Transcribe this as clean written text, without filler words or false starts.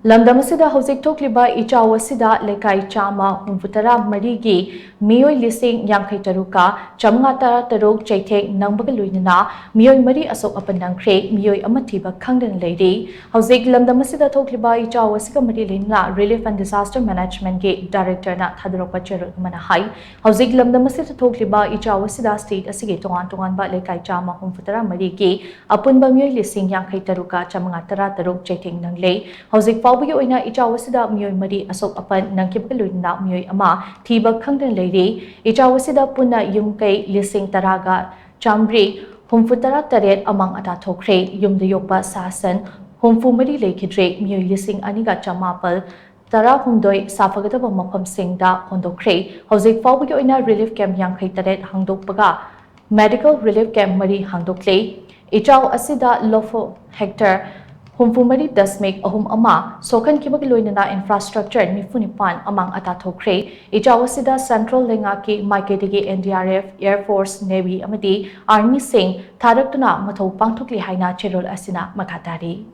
LAMDAM asida HOUJIK THOKLIBA Ichao Asida Leikai chama humfutara marigi Meeoi LISHING Yangkai taruka chamngata taruk Cheitheng Nangbaga LOINANA Meeoi mari ASHOK APAN NANGKHRE Meeoi Thiba Khangdana Leiri HOUJIK LAMDAM asida THOKLIBA Ichao Asida mari LOINANA Relief and Disaster Management ge Director na Thadrokpa Cherul mana hai HOUJIK LAMDAM asida THOKLIBA Ichao Asida State asige tongan ba Leikai chama humfutara marigi apunba Meeoi LISHING Yangkai taruka chamngata taruk Cheitheng Nanglei HOUJIK Paubi oina Ichao Asida Meeoi mari ASHOK APAN NANGKHRE LOINANA Meeoi ama Thiba Khangdana Leiri Ichao Asida punna yumkai LISHING taraga chamri humfutara taret amang ata THOKLIBA yumda yokpa sasan humfu mari leikidre Meeoi LISHING aniga chamapal tara humdoi safagadaba mafam singda hondokre HOUJIK Paubi oina Relief Camp Yangkai taret hangdokpaga Medical Relief Camp mari hangdokle Ichao Asida lofo hectare Humfumari dasmik ahum ama Sokkhre kibag LOINANA infrastructure Mifunipan amang ata THOKLIBA Ichao Asida Central Lengaki Maiketigi NDRF Air Force Navy amadi Army sing tharaktuna mathau pangthokli haina cherol asina makatari